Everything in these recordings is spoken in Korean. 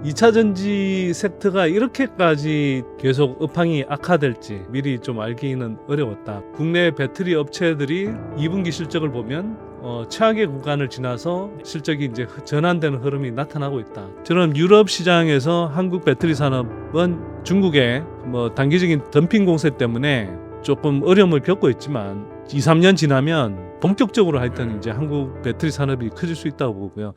2차 전지 섹터가 이렇게까지 계속 업황이 악화될지 미리 좀 알기는 어려웠다. 국내 배터리 업체들이 2분기 실적을 보면 최악의 구간을 지나서 실적이 이제 전환되는 흐름이 나타나고 있다. 저는 유럽 시장에서 한국 배터리 산업은 중국의 단기적인 덤핑 공세 때문에 조금 어려움을 겪고 있지만 2, 3년 지나면 본격적으로 하여튼 이제 한국 배터리 산업이 커질 수 있다고 보고요.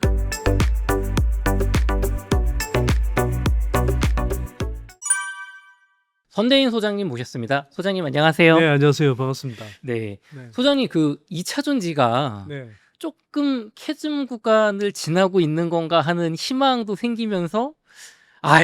선대인 소장님 모셨습니다. 소장님 안녕하세요. 네, 안녕하세요. 반갑습니다. 네. 네. 소장님 그 2차 전지가 네. 조금 캐즘 구간을 지나고 있는 건가 하는 희망도 생기면서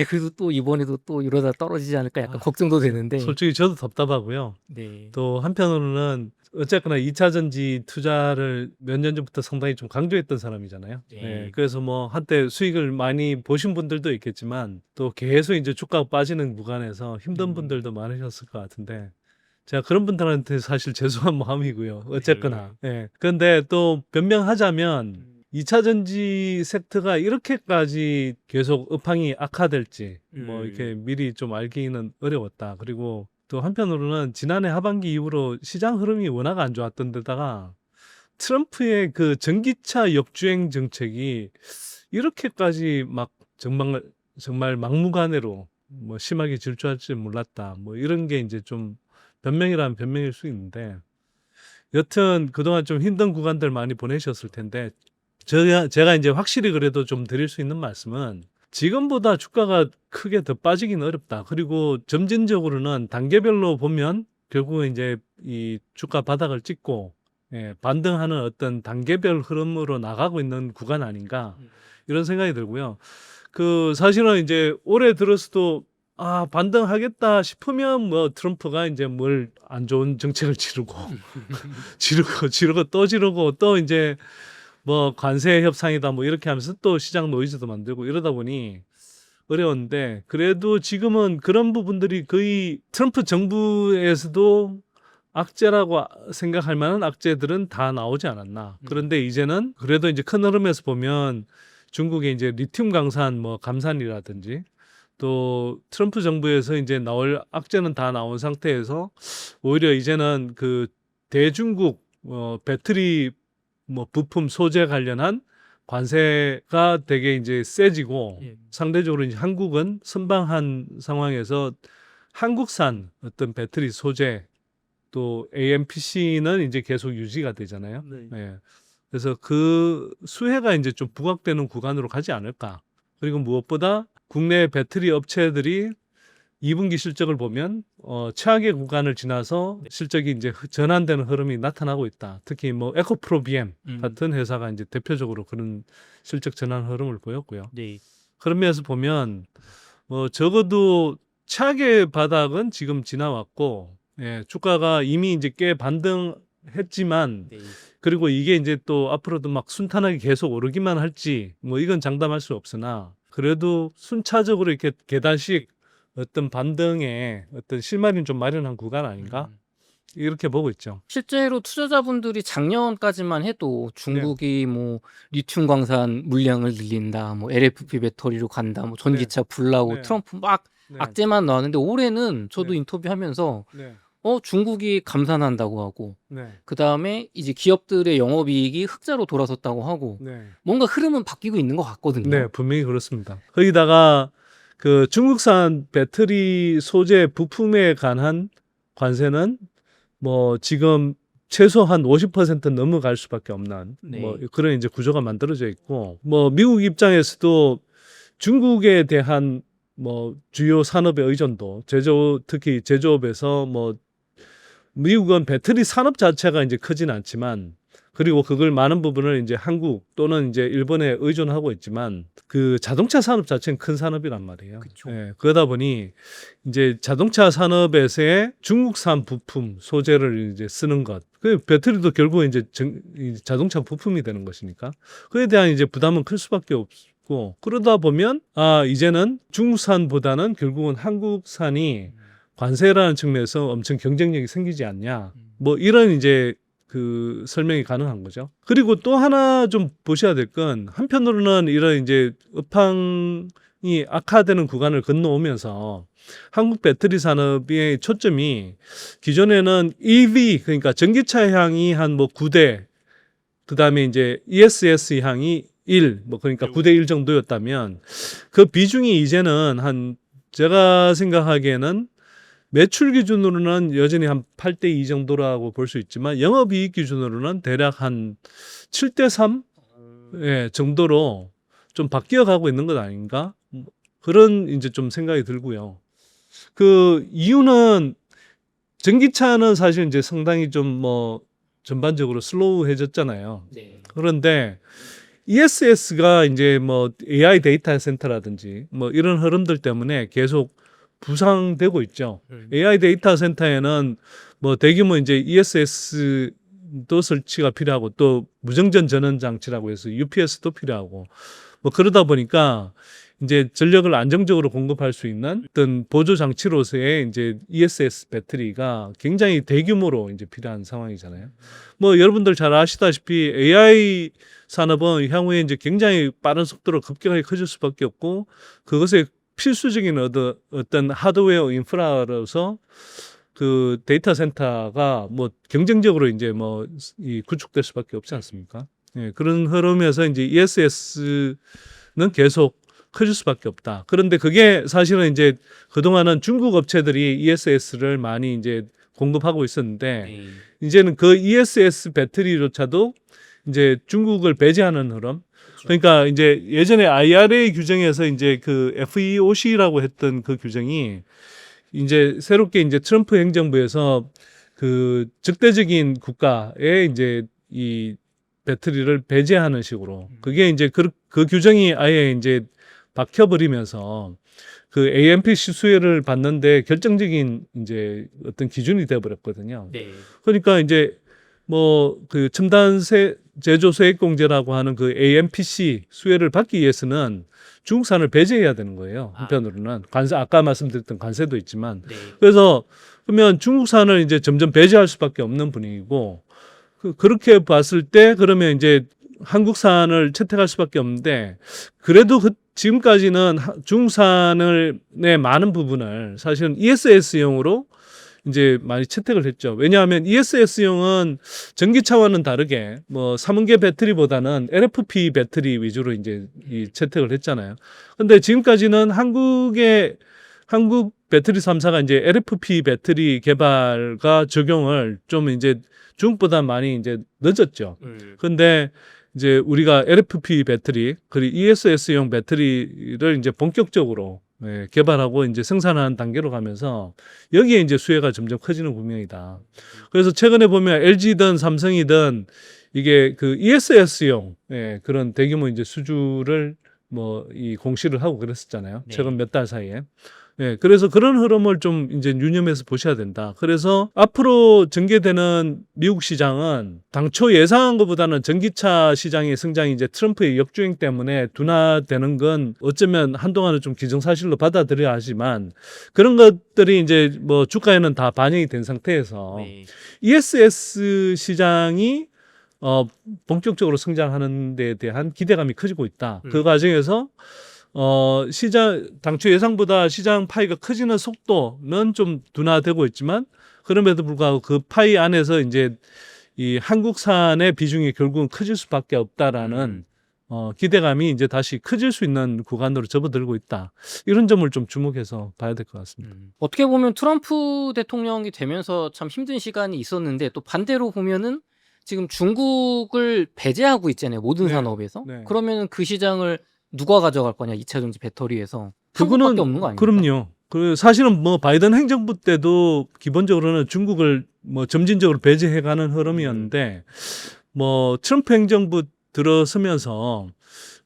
그래도 또 이번에도 또 이러다 떨어지지 않을까 약간 걱정도 되는데. 솔직히 저도 답답하고요. 네. 또 한편으로는 어쨌거나 2차 전지 투자를 몇 년 전부터 상당히 좀 강조했던 사람이잖아요. 네. 네, 그래서 한때 수익을 많이 보신 분들도 있겠지만 또 계속 이제 주가가 빠지는 구간에서 힘든 분들도 많으셨을 것 같은데 제가 그런 분들한테 사실 죄송한 마음이고요. 어쨌거나. 네. 그런데 또 변명하자면 2차 전지 섹터가 이렇게까지 계속 업황이 악화될지 이렇게 미리 좀 알기는 어려웠다. 그리고 또 한편으로는 지난해 하반기 이후로 시장 흐름이 워낙 안 좋았던 데다가 트럼프의 그 전기차 역주행 정책이 이렇게까지 막 정말 막무가내로 심하게 질주할 줄 몰랐다. 이런 게 이제 좀 변명이라면 변명일 수 있는데 여튼 그동안 좀 힘든 구간들 많이 보내셨을 텐데 제가 이제 확실히 그래도 좀 드릴 수 있는 말씀은 지금보다 주가가 크게 더 빠지긴 어렵다. 그리고 점진적으로는 단계별로 보면 결국은 이제 이 주가 바닥을 찍고 반등하는 어떤 단계별 흐름으로 나가고 있는 구간 아닌가 이런 생각이 들고요. 사실은 이제 올해 들어서도 반등하겠다 싶으면 트럼프가 이제 뭘 안 좋은 정책을 지르고 또 지르고 또 이제 관세 협상이다 이렇게 하면서 또 시장 노이즈도 만들고 이러다 보니 어려운데 그래도 지금은 그런 부분들이 거의 트럼프 정부에서도 악재라고 생각할 만한 악재들은 다 나오지 않았나. 그런데 이제는 그래도 이제 큰 흐름에서 보면 중국의 이제 리튬 강산 감산이라든지 또 트럼프 정부에서 이제 나올 악재는 다 나온 상태에서 오히려 이제는 그 대중국 배터리 부품 소재 관련한 관세가 되게 이제 세지고 상대적으로 이제 한국은 선방한 상황에서 한국산 어떤 배터리 소재 또 AMPC는 이제 계속 유지가 되잖아요. 네. 그래서 그 수혜가 이제 좀 부각되는 구간으로 가지 않을까. 그리고 무엇보다 국내 배터리 업체들이 2분기 실적을 보면 최악의 구간을 지나서 실적이 이제 전환되는 흐름이 나타나고 있다. 특히 에코프로비엠 같은 회사가 이제 대표적으로 그런 실적 전환 흐름을 보였고요. 네. 그런 면에서 보면 적어도 최악의 바닥은 지금 지나왔고 주가가 이미 이제 꽤 반등했지만 그리고 이게 이제 또 앞으로도 막 순탄하게 계속 오르기만 할지 이건 장담할 수 없으나 그래도 순차적으로 이렇게 계단식 어떤 반등의 어떤 실마리는 좀 마련한 구간 아닌가? 이렇게 보고 있죠. 실제로 투자자분들이 작년까지만 해도 중국이 리튬 광산 물량을 늘린다, LFP 배터리로 간다, 전기차 불나고 트럼프 막 악재만 나왔는데 올해는 저도 인터뷰하면서 중국이 감산한다고 하고 그 다음에 이제 기업들의 영업이익이 흑자로 돌아섰다고 하고 뭔가 흐름은 바뀌고 있는 것 같거든요. 네, 분명히 그렇습니다. 거기다가 그 중국산 배터리 소재 부품에 관한 관세는 지금 최소한 50% 넘어갈 수밖에 없는 그런 이제 구조가 만들어져 있고 미국 입장에서도 중국에 대한 주요 산업의 의존도 특히 제조업에서 미국은 배터리 산업 자체가 이제 크진 않지만 그리고 그걸 많은 부분을 이제 한국 또는 이제 일본에 의존하고 있지만 그 자동차 산업 자체는 큰 산업이란 말이에요. 그러다 보니 이제 자동차 산업에서의 중국산 부품 소재를 이제 쓰는 것. 그 배터리도 결국 이제 자동차 부품이 되는 것이니까 그에 대한 이제 부담은 클 수밖에 없고 그러다 보면 이제는 중국산보다는 결국은 한국산이 관세라는 측면에서 엄청 경쟁력이 생기지 않냐. 이런 이제 그 설명이 가능한 거죠. 그리고 또 하나 좀 보셔야 될 건 한편으로는 이런 이제 업황 악화되는 구간을 건너오면서 한국 배터리 산업의 초점이 기존에는 EV 그러니까 전기차 향이 한 뭐 9대 그다음에 이제 ESS 향이 1 뭐 그러니까 9대 1 정도였다면 그 비중이 이제는 한 제가 생각하기에는 매출 기준으로는 여전히 한 8대 2 정도라고 볼 수 있지만 영업이익 기준으로는 대략 한 7대 3 예, 정도로 좀 바뀌어 가고 있는 것 아닌가? 그런 이제 좀 생각이 들고요. 그 이유는 전기차는 사실 이제 상당히 좀 뭐 전반적으로 슬로우해졌잖아요. 네. 그런데 ESS가 이제 뭐 AI 데이터 센터라든지 뭐 이런 흐름들 때문에 계속 부상되고 있죠. AI 데이터 센터에는 뭐 대규모 이제 ESS도 설치가 필요하고 또 무정전 전원 장치라고 해서 UPS도 필요하고 뭐 그러다 보니까 이제 전력을 안정적으로 공급할 수 있는 어떤 보조 장치로서의 이제 ESS 배터리가 굉장히 대규모로 이제 필요한 상황이잖아요. 뭐 여러분들 잘 아시다시피 AI 산업은 향후에 이제 굉장히 빠른 속도로 급격하게 커질 수밖에 없고 그것의 필수적인 어떤 하드웨어 인프라로서 그 데이터 센터가 뭐 경쟁적으로 이제 뭐 이 구축될 수밖에 없지 않습니까? 예, 그런 흐름에서 이제 ESS는 계속 커질 수밖에 없다. 그런데 그게 사실은 이제 그동안은 중국 업체들이 ESS를 많이 이제 공급하고 있었는데 네. 이제는 그 ESS 배터리조차도 이제 중국을 배제하는 흐름. 그러니까 이제 예전에 IRA 규정에서 이제 그 FEOC라고 했던 그 규정이 이제 새롭게 이제 트럼프 행정부에서 그 적대적인 국가에 이제 이 배터리를 배제하는 식으로 그게 이제 그 규정이 아예 이제 박혀버리면서 그 AMPC 수혜를 받는데 결정적인 이제 어떤 기준이 되어버렸거든요. 네. 그러니까 이제 뭐 그 첨단 제조 소액공제라고 하는 그 AMPC 수혜를 받기 위해서는 중국산을 배제해야 되는 거예요. 한편으로는 관세 아까 말씀드렸던 관세도 있지만 네. 그래서 그러면 중국산을 이제 점점 배제할 수밖에 없는 분위기고 그렇게 봤을 때 그러면 이제 한국산을 채택할 수밖에 없는데 그래도 지금까지는 중국산의 많은 부분을 사실은 ESS용으로 이제 많이 채택을 했죠. 왜냐하면 ESS용은 전기차와는 다르게 뭐 3원계 배터리보다는 LFP 배터리 위주로 이제 이 채택을 했잖아요. 근데 지금까지는 한국 배터리 3사가 이제 LFP 배터리 개발과 적용을 좀 이제 중국보다 많이 이제 늦었죠. 근데 이제 우리가 LFP 배터리 그리고 ESS용 배터리를 이제 본격적으로 개발하고 이제 생산하는 단계로 가면서 여기에 이제 수혜가 점점 커지는 국면이다. 그래서 최근에 보면 LG든 삼성이든 이게 그 ESS용 그런 대규모 이제 수주를 뭐 이 공시를 하고 그랬었잖아요. 네. 최근 몇 달 사이에. 네, 그래서 그런 흐름을 좀 이제 유념해서 보셔야 된다. 그래서 앞으로 전개되는 미국 시장은 당초 예상한 것보다는 전기차 시장의 성장이 이제 트럼프의 역주행 때문에 둔화되는 건 어쩌면 한동안은 좀 기정사실로 받아들여야 하지만 그런 것들이 이제 뭐 주가에는 다 반영이 된 상태에서 네. ESS 시장이 본격적으로 성장하는 데에 대한 기대감이 커지고 있다. 그 과정에서 시장 당초 예상보다 시장 파이가 커지는 속도는 좀 둔화되고 있지만 그럼에도 불구하고 그 파이 안에서 이제 이 한국산의 비중이 결국은 커질 수밖에 없다라는 기대감이 이제 다시 커질 수 있는 구간으로 접어들고 있다. 이런 점을 좀 주목해서 봐야 될 것 같습니다. 어떻게 보면 트럼프 대통령이 되면서 참 힘든 시간이 있었는데 또 반대로 보면은 지금 중국을 배제하고 있잖아요. 모든 네. 산업에서. 네. 그러면은 그 시장을 누가 가져갈 거냐? 2차 전지 배터리에서. 그거는 한국밖에 없는 거 아닙니까? 그럼요. 그 사실은 뭐 바이든 행정부 때도 기본적으로는 중국을 뭐 점진적으로 배제해가는 흐름이었는데 뭐 트럼프 행정부 들어서면서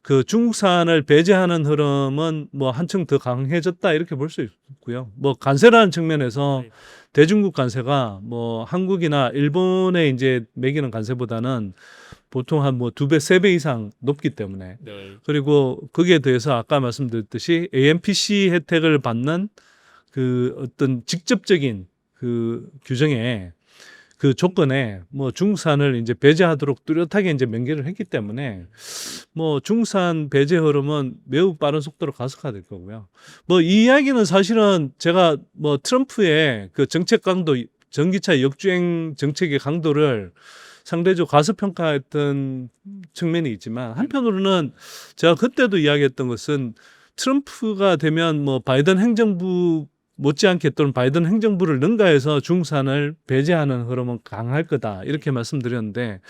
그 중국산을 배제하는 흐름은 뭐 한층 더 강해졌다 이렇게 볼 수 있고요. 뭐 관세라는 측면에서 네. 대중국 관세가 뭐 한국이나 일본에 이제 매기는 관세보다는 보통 한 뭐 2배, 3배 이상 높기 때문에 네. 그리고 거기에 대해서 아까 말씀드렸듯이 AMPC 혜택을 받는 그 어떤 직접적인 그 규정에 그 조건에 뭐 중국산을 이제 배제하도록 뚜렷하게 이제 명기를 했기 때문에 뭐 중국산 배제 흐름은 매우 빠른 속도로 가속화될 거고요. 뭐 이 이야기는 사실은 제가 뭐 트럼프의 그 정책 강도, 전기차 역주행 정책의 강도를 상대적으로 과소평가했던 측면이 있지만 한편으로는 제가 그때도 이야기했던 것은 트럼프가 되면 뭐 바이든 행정부 못지않게 또는 바이든 행정부를 능가해서 중국산을 배제하는 흐름은 강할 거다 이렇게 말씀드렸는데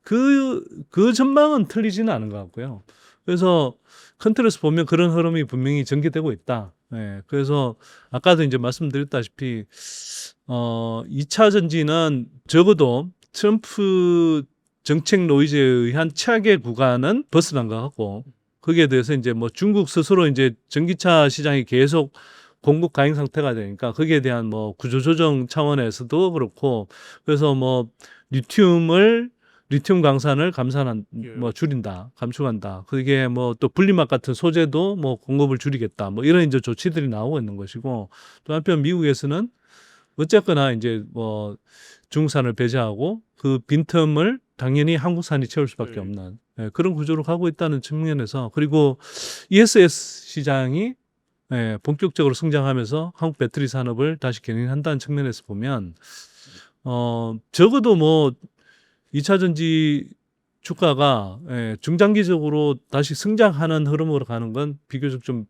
그 전망은 틀리지는 않은 것 같고요. 그래서 큰 틀에서 보면 그런 흐름이 분명히 전개되고 있다. 예, 그래서 아까도 이제 말씀드렸다시피 2차 전지는 적어도 트럼프 정책 노이즈에 의한 최악의 구간은 벗어난 것 같고 거기에 대해서 이제 뭐 중국 스스로 이제 전기차 시장이 계속 공급 가행 상태가 되니까 거기에 대한 뭐 구조조정 차원에서도 그렇고 그래서 뭐 리튬 강산을 뭐 줄인다, 감축한다. 그게 뭐 또 분리막 같은 소재도 뭐 공급을 줄이겠다. 뭐 이런 이제 조치들이 나오고 있는 것이고 또 한편 미국에서는 어쨌거나 이제 뭐 중국산을 배제하고 그 빈틈을 당연히 한국산이 채울 수밖에 없는 그런 구조로 가고 있다는 측면에서 그리고 ESS 시장이 본격적으로 성장하면서 한국 배터리 산업을 다시 견인한다는 측면에서 보면 적어도 뭐 2차 전지 주가가 중장기적으로 다시 성장하는 흐름으로 가는 건 비교적 좀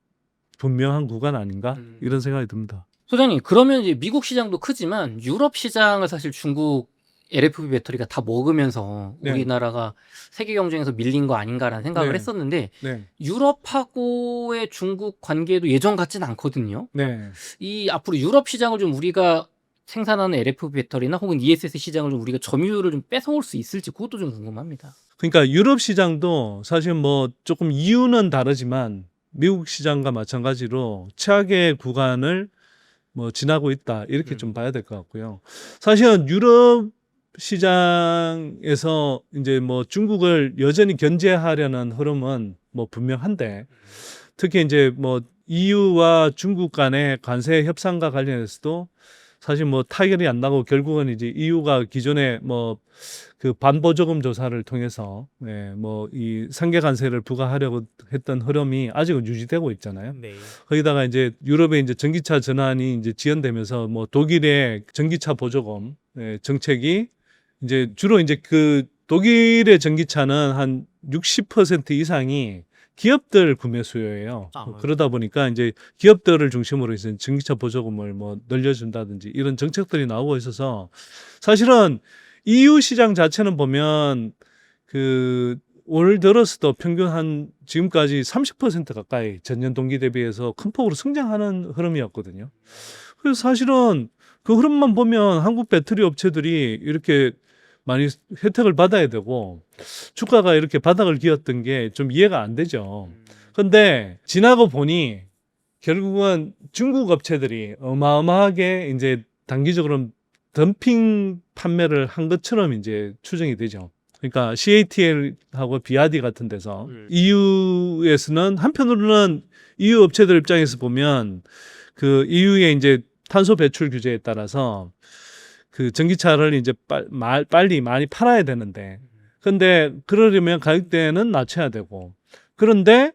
분명한 구간 아닌가 이런 생각이 듭니다. 소장님, 그러면 이제 미국 시장도 크지만 유럽 시장을 사실 중국 LFP 배터리가 다 먹으면서 네. 우리나라가 세계 경쟁에서 밀린 거 아닌가라는 생각을 네. 했었는데 네, 유럽하고의 중국 관계도 예전 같진 않거든요. 네. 이 앞으로 유럽 시장을 좀 우리가 생산하는 LFP 배터리나 혹은 ESS 시장을 좀 우리가 점유율을 좀 뺏어올 수 있을지 그것도 좀 궁금합니다. 그러니까 유럽 시장도 사실 뭐 조금 이유는 다르지만 미국 시장과 마찬가지로 최악의 구간을 뭐 지나고 있다 이렇게 좀 봐야 될 것 같고요. 사실은 유럽 시장에서 이제 뭐 중국을 여전히 견제하려는 흐름은 뭐 분명한데 특히 이제 뭐 EU와 중국 간의 관세 협상과 관련해서도 사실 뭐 타결이 안 나고 결국은 이제 EU가 기존에 뭐 그 반보조금 조사를 통해서 뭐 이 상계 관세를 부과하려고 했던 흐름이 아직은 유지되고 있잖아요. 네. 거기다가 이제 유럽의 이제 전기차 전환이 이제 지연되면서 뭐 독일의 전기차 보조금 정책이 이제 주로 이제 그 독일의 전기차는 한 60% 이상이 기업들 구매 수요예요. 그러다 보니까 이제 기업들을 중심으로 해서 전기차 보조금을 뭐 늘려준다든지 이런 정책들이 나오고 있어서 사실은 EU 시장 자체는 보면 그 올 들어서도 평균 한 지금까지 30% 가까이 전년 동기 대비해서 큰 폭으로 성장하는 흐름이었거든요. 그래서 사실은 그 흐름만 보면 한국 배터리 업체들이 이렇게 많이 혜택을 받아야 되고 주가가 이렇게 바닥을 기었던 게 좀 이해가 안 되죠. 근데 지나고 보니 결국은 중국 업체들이 어마어마하게 이제 단기적으로 덤핑 판매를 한 것처럼 이제 추정이 되죠. 그러니까 CATL하고 비아디 같은 데서 EU에서는 한편으로는 EU 업체들 입장에서 보면 그 EU의 이제 탄소 배출 규제에 따라서 그 전기차를 이제 빨리 많이 팔아야 되는데 근데 그러려면 가격대는 낮춰야 되고 그런데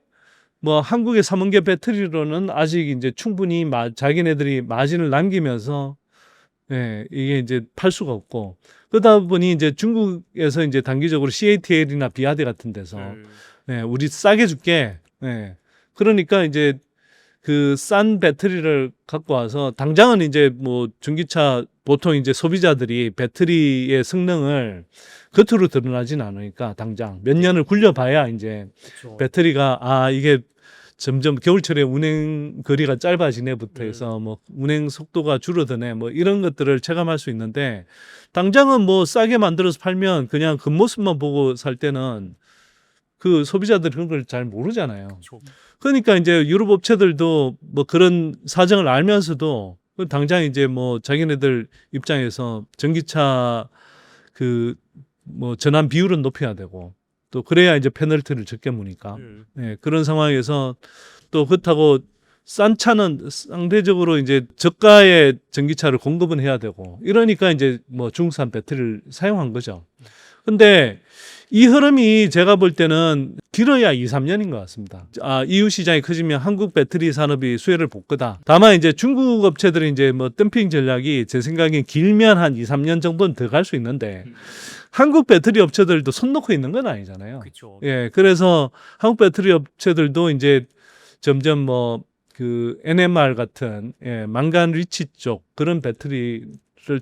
뭐 한국의 3원계 배터리로는 아직 이제 충분히 자기네들이 마진을 남기면서 이게 이제 팔 수가 없고 그러다 보니 이제 중국에서 이제 단기적으로 CATL이나 비아디 같은 데서 우리 싸게 줄게. 그러니까 이제 그 싼 배터리를 갖고 와서 당장은 이제 뭐 전기차 보통 이제 소비자들이 배터리의 성능을 겉으로 드러나진 않으니까 당장 몇 년을 굴려봐야 이제 그렇죠. 배터리가 이게 점점 겨울철에 운행 거리가 짧아지네부터 해서 뭐 운행 속도가 줄어드네 뭐 이런 것들을 체감할 수 있는데 당장은 뭐 싸게 만들어서 팔면 그냥 겉모습만 보고 살 때는 그 소비자들이 그런 걸 잘 모르잖아요. 그러니까 이제 유럽 업체들도 뭐 그런 사정을 알면서도 당장 이제 뭐 자기네들 입장에서 전기차 그 뭐 전환 비율은 높여야 되고 또 그래야 이제 페널티를 적게 무니까 그런 상황에서 또 그렇다고 싼 차는 상대적으로 이제 저가의 전기차를 공급은 해야 되고 이러니까 이제 뭐 중국산 배터리를 사용한 거죠. 근데 이 흐름이 제가 볼 때는 길어야 2, 3년인 것 같습니다. EU 시장이 커지면 한국 배터리 산업이 수혜를 볼 거다. 다만 이제 중국 업체들이 이제 뭐 덤핑 전략이 제 생각엔 길면 한 2, 3년 정도는 더 갈 수 있는데 한국 배터리 업체들도 손 놓고 있는 건 아니잖아요. 그렇죠. 예, 그래서 한국 배터리 업체들도 이제 점점 뭐 그 NMR 같은 망간 리치 쪽 그런 배터리를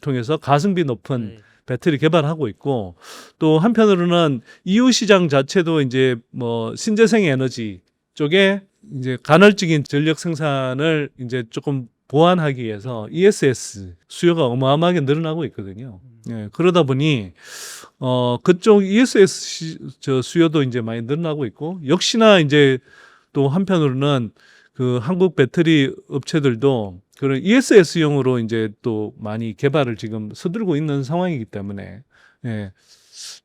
통해서 가성비 높은 배터리 개발하고 있고 또 한편으로는 EU 시장 자체도 이제 뭐 신재생 에너지 쪽에 이제 간헐적인 전력 생산을 이제 조금 보완하기 위해서 ESS 수요가 어마어마하게 늘어나고 있거든요. 예, 그러다 보니 그쪽 ESS 저 수요도 이제 많이 늘어나고 있고 역시나 이제 또 한편으로는 그 한국 배터리 업체들도 그런 ESS용으로 이제 또 많이 개발을 지금 서두르고 있는 상황이기 때문에 예.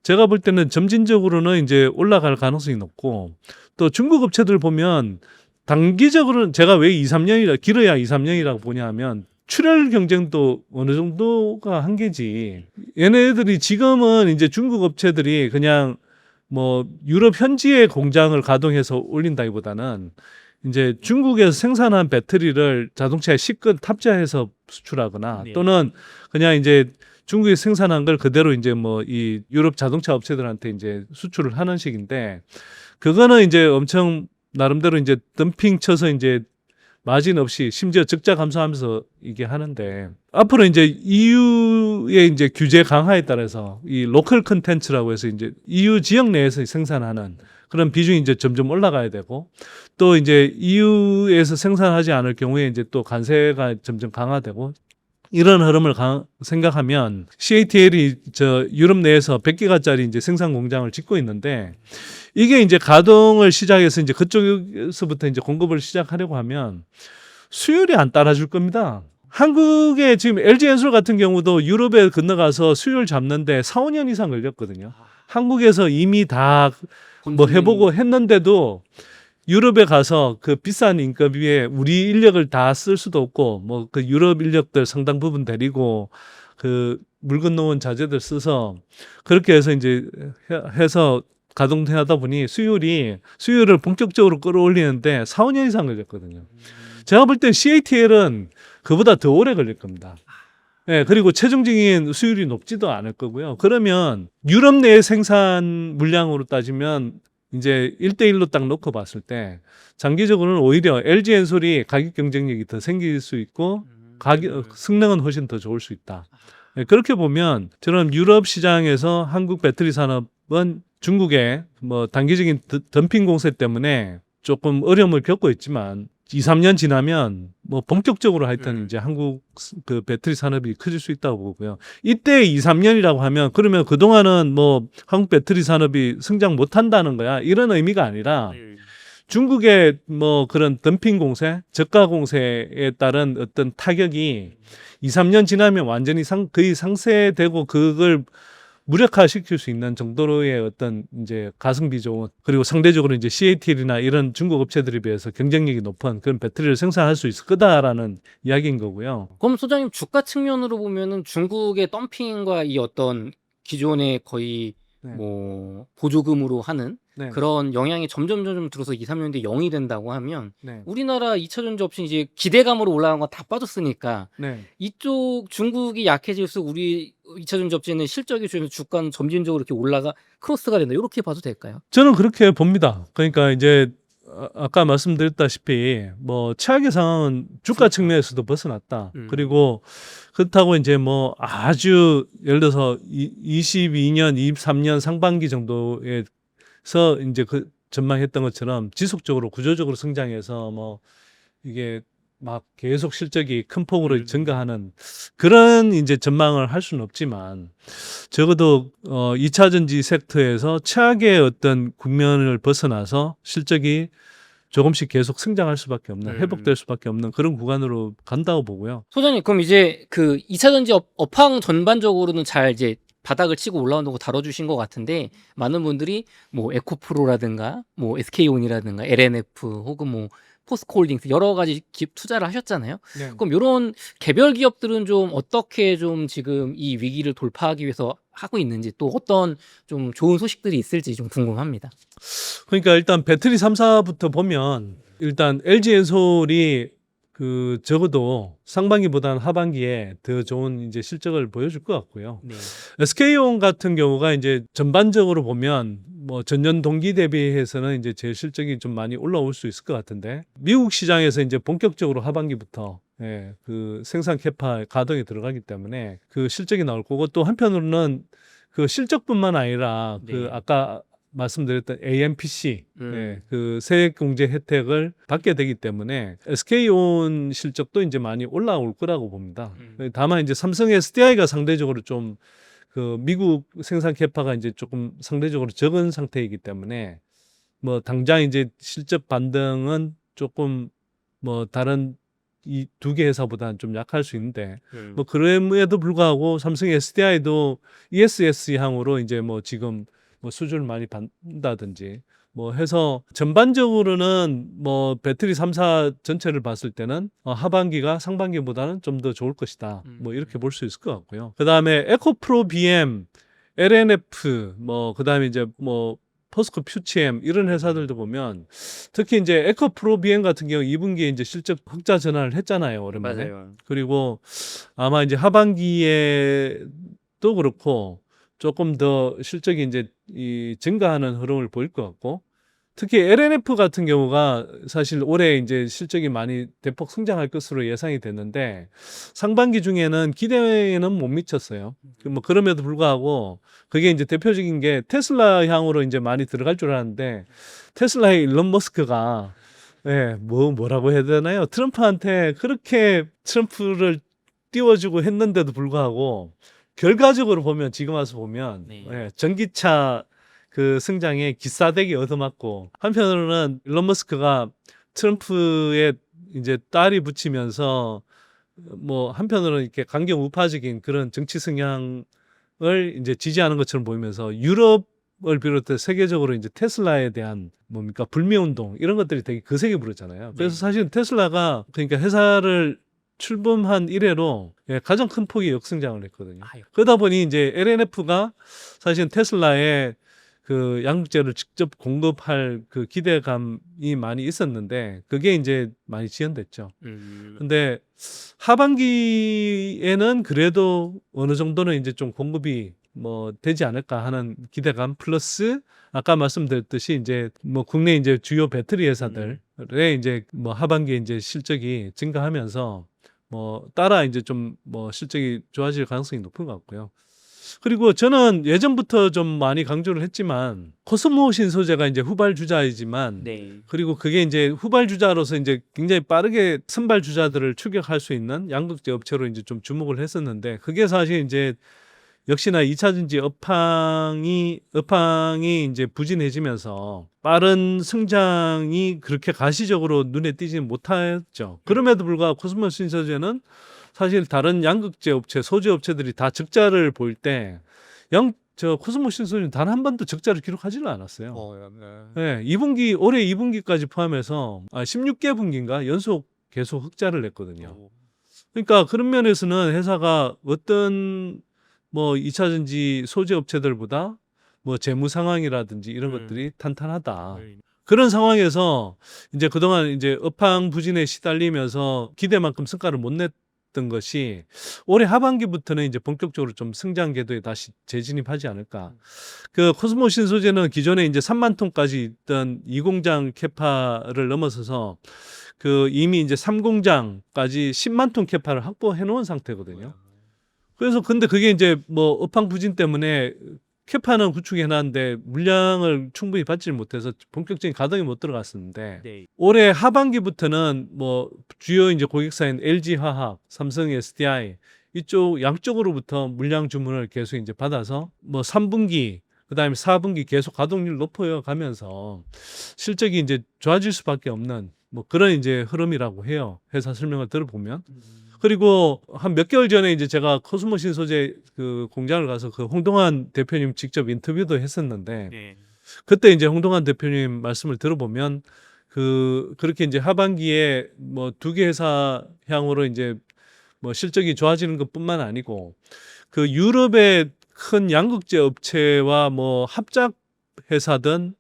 제가 볼 때는 점진적으로는 이제 올라갈 가능성이 높고 또 중국 업체들 보면 단기적으로는 제가 왜 2, 3년이라 길어야 2, 3년이라고 보냐 하면 출혈 경쟁도 어느 정도가 한계지. 얘네들이 지금은 이제 중국 업체들이 그냥 뭐 유럽 현지의 공장을 가동해서 올린다기보다는 이제 중국에서 생산한 배터리를 자동차에 실컷 탑재해서 수출하거나 네. 또는 그냥 이제 중국에서 생산한 걸 그대로 이제 뭐 이 유럽 자동차 업체들한테 이제 수출을 하는 식인데 그거는 이제 엄청 나름대로 이제 덤핑 쳐서 이제 마진 없이 심지어 적자 감소하면서 이게 하는데 앞으로 이제 EU의 이제 규제 강화에 따라서 이 로컬 컨텐츠라고 해서 이제 EU 지역 내에서 생산하는 그런 비중이 이제 점점 올라가야 되고 또 이제 EU에서 생산하지 않을 경우에 이제 또 관세가 점점 강화되고 이런 흐름을 생각하면 CATL이 저 유럽 내에서 100기가짜리 이제 생산 공장을 짓고 있는데 이게 이제 가동을 시작해서 이제 그쪽에서부터 이제 공급을 시작하려고 하면 수율이 안 따라줄 겁니다. 한국의 지금 LG엔솔 같은 경우도 유럽에 건너가서 수율 잡는데 4, 5년 이상 걸렸거든요. 한국에서 이미 다 뭐 해보고 했는데도 유럽에 가서 그 비싼 인건비에 우리 인력을 다 쓸 수도 없고 뭐 그 유럽 인력들 상당 부분 데리고 그 물 건너온 자재들 써서 그렇게 해서 이제 해서 가동하다 보니 수율을 본격적으로 끌어올리는데 4, 5년 이상 걸렸거든요. 제가 볼 땐 CATL은 그보다 더 오래 걸릴 겁니다. 예, 그리고 최종적인 수율이 높지도 않을 거고요. 그러면 유럽 내 생산 물량으로 따지면 이제 1대1로 딱 놓고 봤을 때 장기적으로는 오히려 LG엔솔이 가격 경쟁력이 더 생길 수 있고 성능은 훨씬 더 좋을 수 있다. 예, 그렇게 보면 저는 유럽 시장에서 한국 배터리 산업은 중국의 뭐 단기적인 덤핑 공세 때문에 조금 어려움을 겪고 있지만 2, 3년 지나면 뭐 본격적으로 하여튼 이제 한국 그 배터리 산업이 커질 수 있다고 보고요. 이때 2, 3년이라고 하면 그러면 그동안은 뭐 한국 배터리 산업이 성장 못 한다는 거야. 이런 의미가 아니라 중국의 뭐 그런 덤핑 공세, 저가 공세에 따른 어떤 타격이 2, 3년 지나면 완전히 거의 상쇄되고 그걸 무력화시킬 수 있는 정도로의 어떤 이제 가성비 좋은 그리고 상대적으로 이제 CATL이나 이런 중국 업체들에 비해서 경쟁력이 높은 그런 배터리를 생산할 수 있을 거다라는 이야기인 거고요. 그럼 소장님 주가 측면으로 보면은 중국의 덤핑과 이 어떤 기존의 거의 네. 뭐 보조금으로 하는 네. 그런 영향이 점점 들어서 2, 3년 뒤에 0이 된다고 하면 네. 우리나라 2차 전지 업체 이제 기대감으로 올라간 건 다 빠졌으니까 네. 이쪽 중국이 약해질수록 우리 2차 전지 업체는 실적이 좋으면서 주가는 점진적으로 이렇게 올라가 크로스가 된다. 이렇게 봐도 될까요? 저는 그렇게 봅니다. 그러니까 이제 아까 말씀드렸다시피 뭐 최악의 상황은 주가 측면에서도 벗어났다. 그리고 그렇다고 이제 뭐 아주 예를 들어서 22년, 23년 상반기 정도에서 이제 그 전망했던 것처럼 지속적으로 구조적으로 성장해서 뭐 이게 막 계속 실적이 큰 폭으로 증가하는 그런 이제 전망을 할 수는 없지만 적어도 2차 전지 섹터에서 최악의 어떤 국면을 벗어나서 실적이 조금씩 계속 성장할 수밖에 없는 회복될 수밖에 없는 그런 구간으로 간다고 보고요. 소장님 그럼 이제 그 2차 전지 업황 전반적으로는 잘 이제 바닥을 치고 올라오는 거 다뤄주신 것 같은데 많은 분들이 뭐 에코프로라든가 뭐 SK온이라든가 LNF 혹은 뭐 포스코홀딩스 여러 가지 투자를 하셨잖아요. 네. 그럼 이런 개별 기업들은 좀 어떻게 좀 지금 이 위기를 돌파하기 위해서 하고 있는지 또 어떤 좀 좋은 소식들이 있을지 좀 궁금합니다. 그러니까 일단 배터리 3사부터 보면 일단 LG엔솔이 그 적어도 상반기보다는 하반기에 더 좋은 이제 실적을 보여줄 것 같고요. 네. SK온 같은 경우가 이제 전반적으로 보면 뭐 전년 동기 대비해서는 이제 제 실적이 좀 많이 올라올 수 있을 것 같은데 미국 시장에서 이제 본격적으로 하반기부터 그 생산 캐파 가동에 들어가기 때문에 그 실적이 나올 거고 또 한편으로는 그 실적뿐만 아니라 그 네. 아까 말씀드렸던 AMPC 그 세액공제 혜택을 받게 되기 때문에 SK온 실적도 이제 많이 올라올 거라고 봅니다. 다만 이제 삼성 SDI가 상대적으로 좀 그 미국 생산 캐파가 이제 조금 상대적으로 적은 상태이기 때문에 뭐 당장 이제 실적 반등은 조금 뭐 다른 이 두 개 회사보다는 좀 약할 수 있는데 뭐 그럼에도 불구하고 삼성 SDI도 ESS 향으로 이제 뭐 지금 뭐 수주를 많이 받는다든지 뭐 해서 전반적으로는 뭐 배터리 3사 전체를 봤을 때는 하반기가 상반기보다는 좀 더 좋을 것이다. 뭐 이렇게 볼 수 있을 것 같고요. 그다음에 에코프로 BM, LNF 뭐 그다음에 이제 뭐 포스코 퓨치엠 이런 회사들도 보면 특히 이제 에코프로 BM 같은 경우 2분기에 이제 실적 흑자 전환을 했잖아요, 오랜만에. 맞아요. 그리고 아마 이제 하반기에도 그렇고 조금 더 실적이 이제 이 증가하는 흐름을 보일 것 같고 특히 LNF 같은 경우가 사실 올해 이제 실적이 많이 대폭 성장할 것으로 예상이 됐는데 상반기 중에는 기대에는 못 미쳤어요. 뭐 그럼에도 불구하고 그게 이제 대표적인 게 테슬라 향으로 이제 많이 들어갈 줄 알았는데 테슬라의 일론 머스크가 뭐라고 해야 되나요? 트럼프한테 그렇게 트럼프를 띄워주고 했는데도 불구하고 결과적으로 보면 지금 와서 보면 네. 전기차 그 승장에 기싸대기 얻어맞고 한편으로는 일론 머스크가 트럼프의 이제 딸이 붙이면서 뭐 한편으로는 이렇게 강경 우파적인 그런 정치 성향을 이제 지지하는 것처럼 보이면서 유럽을 비롯해 세계적으로 이제 테슬라에 대한 뭡니까 불매 운동 이런 것들이 되게 거세게 부르잖아요. 그래서 네. 사실 테슬라가 그러니까 회사를 출범한 이래로 가장 큰 폭의 역성장을 했거든요. 아유. 그러다 보니 이제 LNF가 사실 테슬라의 그 양극재를 직접 공급할 그 기대감이 많이 있었는데 그게 이제 많이 지연됐죠. 근데 하반기에는 그래도 어느 정도는 이제 좀 공급이 뭐 되지 않을까 하는 기대감 플러스 아까 말씀드렸듯이 이제 뭐 국내 이제 주요 배터리 회사들의 이제 뭐 하반기에 이제 실적이 증가하면서 뭐 따라 이제 좀 뭐 실적이 좋아질 가능성이 높은 것 같고요. 그리고 저는 예전부터 좀 많이 강조를 했지만 코스모 신소재가 이제 후발 주자이지만 네. 그리고 그게 이제 후발 주자로서 이제 굉장히 빠르게 선발 주자들을 추격할 수 있는 양극재 업체로 이제 좀 주목을 했었는데 그게 사실 이제 역시나 2차 전지 업황이 이제 부진해지면서 빠른 성장이 그렇게 가시적으로 눈에 띄지는 못했죠. 그럼에도 불구하고 코스모 신소재는 사실 다른 양극재 업체, 소재 업체들이 다 적자를 보일 때 코스모 신소재는 단 한 번도 적자를 기록하지는 않았어요. 네, 2분기 올해 2분기까지 포함해서 16개 분기인가 연속 계속 흑자를 냈거든요. 그러니까 그런 면에서는 회사가 어떤 뭐 2차 전지 소재 업체들보다 뭐 재무 상황이라든지 이런 것들이 탄탄하다. 그런 상황에서 이제 그동안 이제 업황 부진에 시달리면서 기대만큼 성과를 못 냈던 것이 올해 하반기부터는 이제 본격적으로 좀 성장 궤도에 다시 재진입하지 않을까. 그 코스모 신소재는 기존에 이제 3만 톤까지 있던 2공장 캐파를 넘어서서 그 이미 이제 3공장까지 10만 톤 캐파를 확보해 놓은 상태거든요. 그래서 근데 그게 이제 뭐 업황 부진 때문에 캐파는 구축해 놨는데 물량을 충분히 받지 못해서 본격적인 가동이 못 들어갔었는데 네. 올해 하반기부터는 뭐 주요 이제 고객사인 LG화학, 삼성 SDI 이쪽 양쪽으로부터 물량 주문을 계속 이제 받아서 뭐 3분기 그다음에 4분기 계속 가동률 높여 가면서 실적이 이제 좋아질 수밖에 없는 뭐 그런 이제 흐름이라고 해요. 회사 설명을 들어보면. 그리고 한 몇 개월 전에 이제 제가 코스모 신소재 그 공장을 가서 그 홍동환 대표님 직접 인터뷰도 했었는데 네. 그때 이제 홍동환 대표님 말씀을 들어보면 그렇게 이제 하반기에 뭐 두 개 회사 향으로 이제 뭐 실적이 좋아지는 것뿐만 아니고 그 유럽의 큰 양극재 업체와 뭐 합작 회사든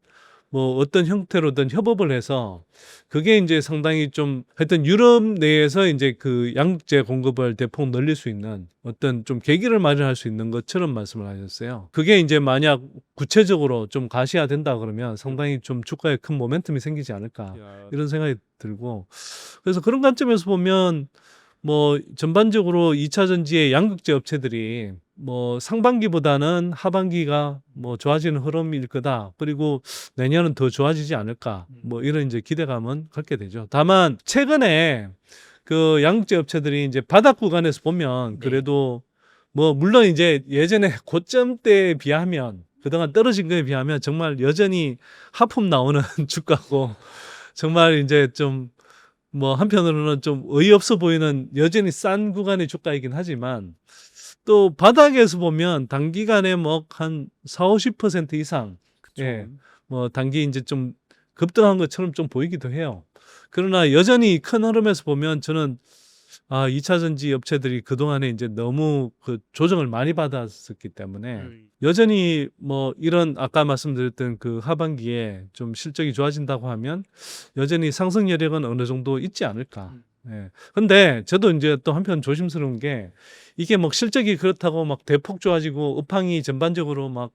뭐 어떤 형태로든 협업을 해서 그게 이제 상당히 좀 하여튼 유럽 내에서 이제 그 양극재 공급을 대폭 늘릴 수 있는 어떤 좀 계기를 마련할 수 있는 것처럼 말씀을 하셨어요. 그게 이제 만약 구체적으로 좀 가시화된다 그러면 상당히 좀 주가에 큰 모멘텀이 생기지 않을까 이런 생각이 들고 그래서 그런 관점에서 보면 뭐 전반적으로 2차 전지의 양극재 업체들이 뭐 상반기보다는 하반기가 뭐 좋아지는 흐름일 거다. 그리고 내년은 더 좋아지지 않을까. 뭐 이런 이제 기대감은 갖게 되죠. 다만 최근에 그 양극재 업체들이 이제 바닥 구간에서 보면 네. 그래도 뭐 물론 이제 예전에 고점대에 비하면 그동안 떨어진 거에 비하면 정말 여전히 하품 나오는 주가고 정말 이제 좀 뭐 한편으로는 좀 어이없어 보이는 여전히 싼 구간의 주가이긴 하지만 또 바닥에서 보면 단기간에 뭐 한 4, 50% 이상 그쵸. 예, 뭐 단기 이제 좀 급등한 것처럼 좀 보이기도 해요. 그러나 여전히 큰 흐름에서 보면 저는 2차 전지 업체들이 그동안에 이제 너무 그 조정을 많이 받았었기 때문에 여전히 뭐 이런 아까 말씀드렸던 그 하반기에 좀 실적이 좋아진다고 하면 여전히 상승 여력은 어느 정도 있지 않을까. 예. 근데 저도 이제 또 한편 조심스러운 게 이게 뭐 실적이 그렇다고 막 대폭 좋아지고 업황이 전반적으로 막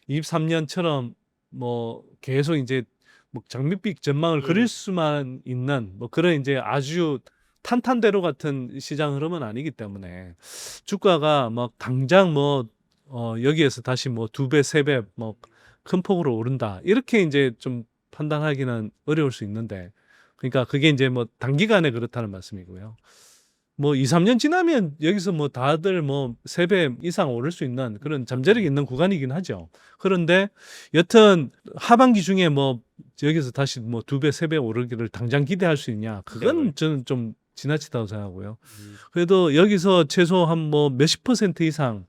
23년처럼 뭐 계속 이제 뭐 장밋빛 전망을 그릴 수만 있는 뭐 그런 이제 아주 탄탄대로 같은 시장 흐름은 아니기 때문에 주가가 막 당장 뭐 여기에서 다시 뭐 2배, 3배 뭐 큰 폭으로 오른다. 이렇게 이제 좀 판단하기는 어려울 수 있는데 그러니까 그게 이제 뭐 단기간에 그렇다는 말씀이고요. 뭐 2, 3년 지나면 여기서 뭐 다들 뭐 3배 이상 오를 수 있는 그런 잠재력이 있는 구간이긴 하죠. 그런데 여튼 하반기 중에 뭐 여기서 다시 뭐 2배, 3배 오르기를 당장 기대할 수 있냐? 그건 저는 좀 지나치다고 생각하고요. 그래도 여기서 최소 한 뭐 몇십 % 이상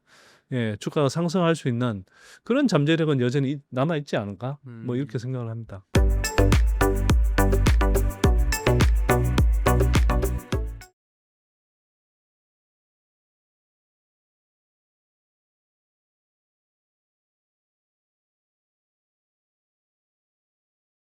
주가가 상승할 수 있는 그런 잠재력은 여전히 남아 있지 않을까? 뭐 이렇게 생각을 합니다.